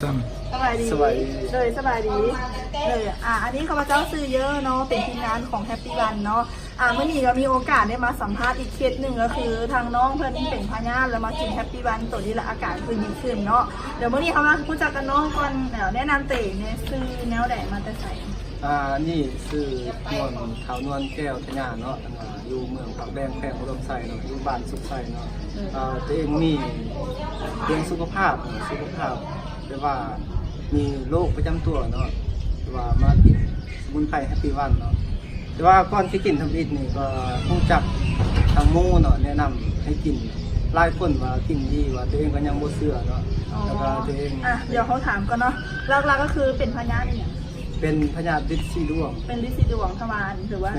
สบายดีเลยสบายดีเลยอันนี้ข้าพเจ้าซื้อเยอะเนาะเป็นทีมงานของแฮปปี้วันเนาะเมื่อนี้เรามีโอกาสได้มาสัมภาษณ์อีกเคสหนึ่งก็คือทางน้องเพื่อนเป็นพญาแล้วมากินแฮปปี้วันตัวนี้ละอากาศคือดีขึ้นเนาะเดี๋ยวเมื่อนี้เขามาพูดจักกันน้องก่อนแนะนำเต๋เนี่ยซื้อแนวแดดมาแต่ใส่นี่คือนวลขาวนวลแก้วทญาเนาะอยู่เมืองปากแดงแขวงอุดมไซเนาะอยู่บ้านสุขไซเนาะตัวเองมีเรื่องสุขภาพแต่ว่ามีโรคประจำตัวเนาะแต่ว่ามากินสมุนไพรแฮปปี้วันเนาะแต่ว่าก่อนที่กินทำอิฐนี่ก็รู้จักทางหมู่เนาะแนะนำให้กินหลายคนว่ากินดีว่าตัวเองก็ยังบ่เชื่อเนาะแล้วก็ตัวเองเดี๋ยวเขาถามก่อนเนาะหลักๆก็คือเป็นพญาเนี่ยเป็นพญาฤทธิ์สีดวงเป็นฤทธิ์สีดวงทวารหรือว่า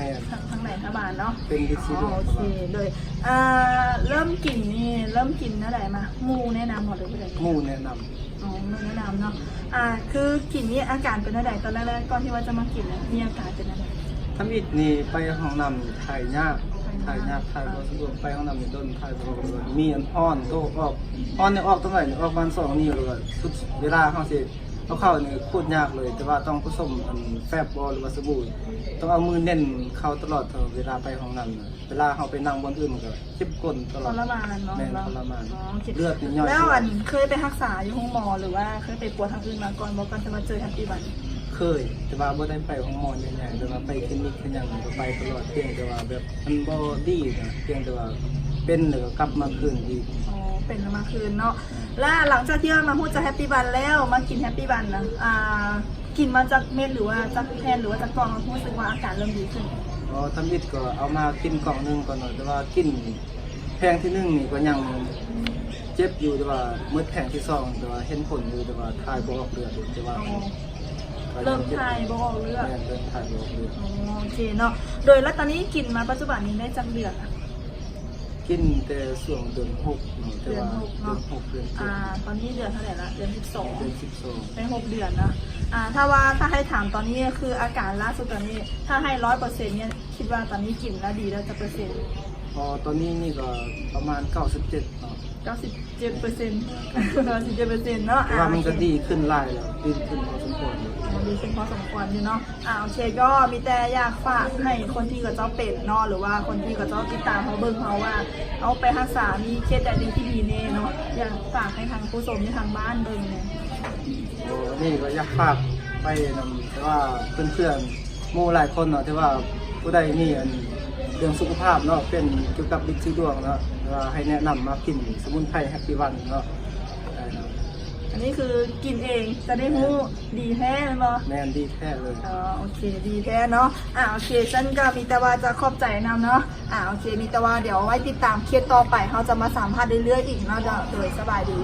ทางไหนทวารเนาะเป็นฤทธิ์สีดวงโอเคเลยเริ่มกินอะไรมามูแนะนำหมดเลยเลยมูแนะนำมูแนะนำเนาะคือกินนี่อาการเป็นอะไรตอนแรกๆก่อนที่ว่าจะมากินมีอาการเป็นอะไรทำอิฐนี่ไปห้องน้ำถ่ายยากถ่ายบ่สะดวกไปห้องน้ำนี่ต้นถ่ายบ่สะดวกมีอันฮ้อนโตออกฮ้อนนี่ออกตรงไหนออกวัน2นิ้วเลยทุกเวลาเฮาสิเข้านี่พูดยากเลยแต่ว่าต้องผสมแฟบบอหรือว่าสบู่ต้องเอามือเน้นเข้าตลอดเวลาไปห้องน้ำเวลาเขาไปนั่งบนอื่นมันก็เจ็บก้นตลอดทรมานเนาะทรมานเลือดนี่ย่อยแล้วเคยไปรักษาอยู่ห้องหมอหรือว่าเคยไปปวดทางอื่นมาก่อนบอกกันจะมาเจอแฮปปี้วันเคยแต่ว่าบ่ได้ไปห้องหมอใหญ่ๆแต่ว่าไปคลินิกเป็นอย่างก็ไปตลอดเพียงแต่ว่าแบบมันบ่ดีนะเพียงแต่ว่าเป็นแล้วก็กลับมาคืนดีเป็นมาคืนเนาะแล้วหลังจากที่มาพูดจะแฮปปี้บันแล้วมากินแฮปปี้บันนะกินมาจากเม็ดหรือว่าจากแทนหรือว่าจากกล่องรู้สึกว่าอาการเริ่มดีขึ้นทำอิฐก็เอามากินกล่องนึงก่อนหน่อยแต่ว่ากินแพงที่1นี่ก็ยังเจ็บอยู่แต่ว่าเมื่อแพงที่2แต่ว่าเห็นผลอยู่แต่ว่าทายบ่ออกเลือดแต่ว่าเริ่มทายบ่ออกเลือดเริ่มทายบ่ออกเลือดโอเคเนาะโดยแล้วตอนนี้กินมาปัจจุบันนี้ได้จักเดือนกินแต่ส่วนเดือน6เนาะแต่ว่าเดือน6เดือน7ตอนนี้เดือนเท่าไหร่ละเดือน12เป็น6เดือนนะถ้าให้ถามตอนนี้คืออาการล่าสุดตอนนี้ถ้าให้ 100% เนี่ยคิดว่าตอนนี้กินแล้วดีแล้วจะเปอร์เซ็นต์ตอนนี้นี่ก็ประมาณ97เนาะ97%เนาะว่ามันก็ดีขึ้นหลายแล้วดีขึ้นพอสมควรดีขึ้นพอสมควรอยู่เนาะโอเคก็มีแต่อยากฝากให้คนที่กับเจ้าเป็ดเนาะหรือว่าคนที่กับเจ้าติดตามเขาเบิ่งเขาว่าเอาไปรักษามีเคสแต่ดีที่ดีแน่เนาะอยากฝากให้ทางผู้ชมที่ทางบ้านเบิ่งเนี่ยนี่ก็อยากฝากไปนำแต่ว่าเพื่อนๆหมู่หลายคนเนาะที่ว่าผู้ใดมีเรื่องสุขภาพเนาะเป็นเกี่ยวกับฤทธิ์สีดวงเนาะว่าให้แนะนำมากินสมุนไพรแฮปปี้วันเนาะอันนี้คือกินเองจะได้รู้ดีแท้เนาะแม่นดีแท้เลยโอเคดีแท้เนาะโอเคฉันก็มีแต่ว่าจะขอบใจนำเนาะโอเคมีแต่ว่าเดี๋ยวไว้ติดตามเคสต่อไปเขาจะมาสัมภาษณ์เรื่อยๆอีกเนาะโดยสบายดี